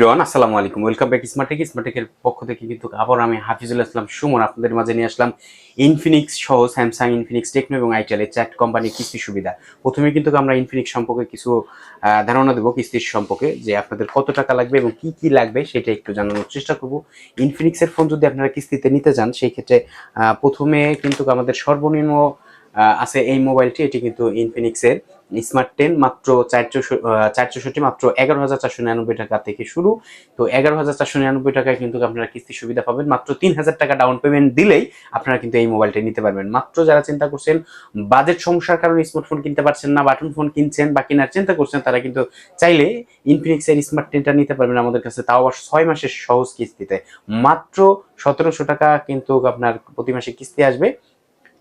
আসসালামু আলাইকুম, welcome back স্মার্টেকের পক্ষ থেকে কিন্তু আবার আমি হাফিজুল ইসলাম সুমন আপনাদের মাঝে নিয়ে আসলাম ইনফিনিক্স সহ স্যামসাং, ইনফিনিক্স টেকনো এবং আইটেল এই 4 কোম্পানির কিস্তি সুবিধা। প্রথমে কিন্তু আমরা ইনফিনিক্স সম্পর্কে কিছু ধারণা দেবো, কিস্তির সম্পর্কে, যে আপনাদের কত টাকা লাগবে এবং কি কি লাগবে সেটা একটু জানানোর চেষ্টা করব। ইনফিনিক্সের ফোন যদি আপনারা কিস্তিতে নিতে চান সেই ক্ষেত্রে প্রথমে কিন্তু আমাদের সর্বনিম্ন আছে এই মোবাইলটি। এটি কিন্তু ইনফিনিক্সের স্মার্ট 10, মাত্র 464, মাত্র 11,499 টাকা থেকে শুরু। তো 11,499 টাকায় কিন্তু আপনারা কিস্তি সুবিধা পাবেন। মাত্র 3,000 টাকা ডাউন পেমেন্ট দিলেই আপনারা কিন্তু এই মোবাইলটা নিতে পারবেন। মাত্র যারা চিন্তা করছেন বাজেট সমস্যার কারণে স্মার্টফোন কিনতে পারছেন না, বাটন ফোন কিনছেন বা কেনার চিন্তা করছেন, তারা কিন্তু চাইলে ইনফিনিক্সের স্মার্ট 10টা নিতে পারবেন আমাদের কাছে, তাও আবার 6 মাসের সহজ কিস্তিতে। মাত্র 1700 টাকা কিন্তু আপনার প্রতি মাসে কিস্তি আসবে।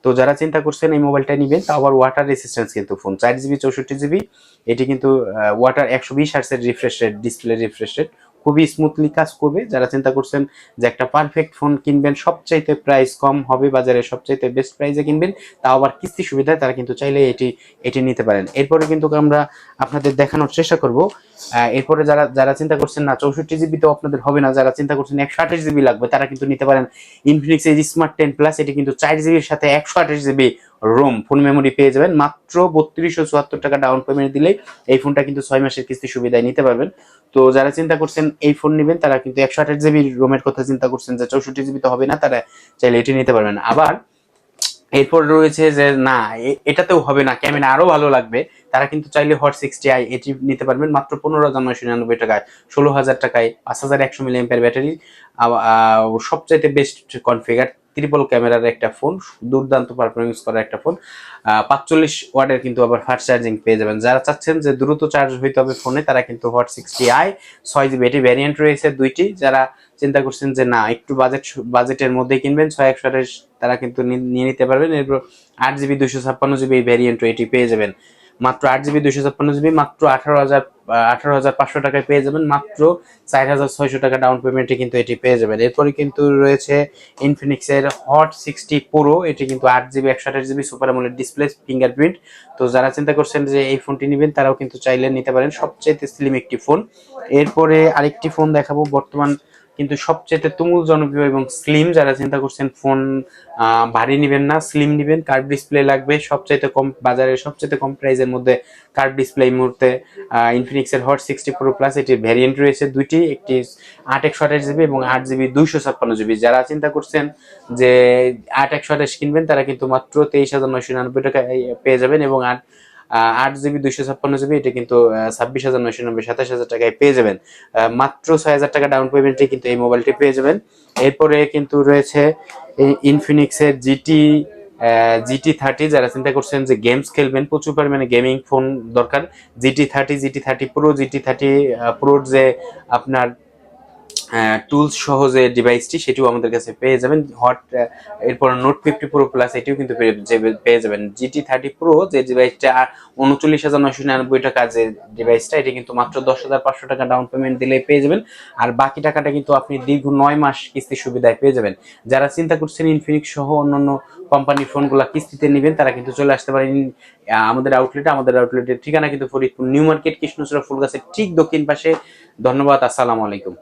তো যারা চিন্তা করছেন এই মোবাইলটা নেবেন, তা আবার ওয়াটার রেসিস্ট্যান্স কিন্তু ফোন, 4 জিবি 64 জিবি। এটি কিন্তু ওয়াটার 120 হার্টসের refresh rate, display refresh rate, খুবই স্মুথলি কাজ করবে। যারা চিন্তা করছেন যে একটা পারফেক্ট ফোন কিনবেন, সবচাইতে প্রাইস কম হবে বাজারে, সবচাইতে বেস্ট প্রাইসে কিনবেন, তাও আবার কিস্তি সুবিধায়, তারা কিন্তু চাইলে এটি নিতে পারেন। এরপরে কিন্তু আমরা আপনাদের দেখানোর চেষ্টা করব। এরপরে যারা যারা চিন্তা করছেন না 64 জিবি তো আপনাদের হবে না, যারা চিন্তা করছেন 128 জিবি লাগবে, তারা কিন্তু নিতে পারেন ইনফিনিক্স এই স্মার্ট 10 প্লাস। এটি কিন্তু 4 জিবির সাথে 128 জিবি রোম ফোন মেমোরি পেয়ে যাবেন। মাত্র 3274 টাকা ডাউন পেমেন্ট দিলেই এই ফোনটা কিন্তু 6 মাসের কিস্তি সুবিধায় নিতে পারবেন। তো যারা চিন্তা করছেন এই ফোন নেবেন, তারা কিন্তু 128 জিবি রোমের কথা চিন্তা করছেন, যে 64 জিবি তো হবে না, তারা চাইলে এটি নিতে পারবেন। আবার এরপর রয়েছে যে না এটাতেও হবে না, ক্যামেরা আরো ভালো লাগবে, তারা কিন্তু চাইলে হট 60i এটি নিতে পারবেন মাত্র 15,999 টাকায়, 16,000 টাকায়, 5,100 মিলি এম্পিয়ার ব্যাটারি, সবচাইতে বেস্ট কনফিগার, ট্রিপল ক্যামেরার একটা ফোন, দুর্দান্ত পারফরমেন্স করার একটা ফোন। 45 ওয়াটের কিন্তু আবার ফাস্ট চার্জিং পেয়ে যাবেন। যারা চাচ্ছেন যে দ্রুত চার্জ হইতে হবে ফোনে, তারা কিন্তু হট 60i 6 জিবি, এটি ভ্যারিয়েন্ট রয়েছে দুইটি। যারা চিন্তা করছেন যে না একটু বাজেটের মধ্যে কিনবেন 6/128, তারা কিন্তু নিয়ে নিতে পারবেন। এরপর 8 জিবি 256 জিবি এই ভ্যারিয়েন্ট এটি পেয়ে যাবেন মাত্র 8 জিবি 256 জিবি, মাত্র 18,500 টাকায় পেয়ে যাবেন। মাত্র 4,600 টাকা ডাউন পেমেন্টে কিন্তু এটি পেয়ে যাবেন। এরপরে কিন্তু রয়েছে ইনফিনিক্সের হট 60 প্রো, এটি কিন্তু 8 GB 128 GB super AMOLED display, fingerprint. তো যারা চিন্তা করছেন যে এই ফোনটি নেবেন, তারাও কিন্তু চাইলে নিতে পারেন, সবচেয়ে স্লিম একটি ফোন। এরপরে আরেকটি ফোন দেখাবো, বর্তমান কিন্তু সবচেয়ে তুমুল জনপ্রিয় এবং স্লিম। যারা চিন্তা করছেন ফোন ভারী নিবেন না, স্লিম নিবেন, কার্ভ ডিসপ্লে লাগবে, সবচাইতে কম বাজারের সবচাইতে কম প্রাইসের মধ্যে কার্ভ ডিসপ্লে এই মুহূর্তে ইনফিনিক্সের হট 60 প্রো প্লাস, এটির ভ্যারিয়েন্ট রয়েছে দুইটি, একটি 8/128 জিবি এবং 8 জিবি 256 জিবি। যারা চিন্তা করছেন যে 8/128 কিনবেন, তারা কিন্তু মাত্র 23,999 টাকা পেয়ে যাবেন, এবং 8 জিবি 256 জিবি এটা কিন্তু 26,990, 27,000 টাকায় পেয়ে যাবেন। মাত্র 6,000 টাকা ডাউন পেমেন্টে কিন্তু এই মোবাইলটি পেয়ে যাবেন। এরপরে কিন্তু রয়েছে ইনফিনিক্সের GT30। যারা চিন্তা করছেন যে গেমস খেলবেন, প্রচুর পরিমাণে গেমিং ফোন দরকার, GT30 প্রো, GT30 প্রোর যে আপনার টুলস সহ যে ডিভাইসটি, সেটিও আমাদের কাছে পেয়ে যাবেন। এরপর নোট 50 প্রো প্লাস এটিও কিন্তু পেয়ে যাবেন। GT30 প্রো যে ডিভাইসটা 39,999 টাকা, যে ডিভাইসটা, এটি কিন্তু মাত্র 10,500 টাকা ডাউন পেমেন্ট দিলে পেয়ে যাবেন। আর বাকি টাকাটা কিন্তু আপনি দীর্ঘ 9 মাস কিস্তি সুবিধায় পেয়ে যাবেন। যারা চিন্তা করছেন ইনফিনিক্স সহ অন্যান্য কোম্পানির ফোনগুলো কিস্তিতে নেবেন, তারা কিন্তু চলে আসতে পারেন আমাদের আউটলেটের ঠিকানা কিন্তু ফরিদপুর নিউ মার্কেট, কৃষ্ণচূড়া ফুলগাছের ঠিক দক্ষিণ পাশে। ধন্যবাদ, আসসালামু আলাইকুম।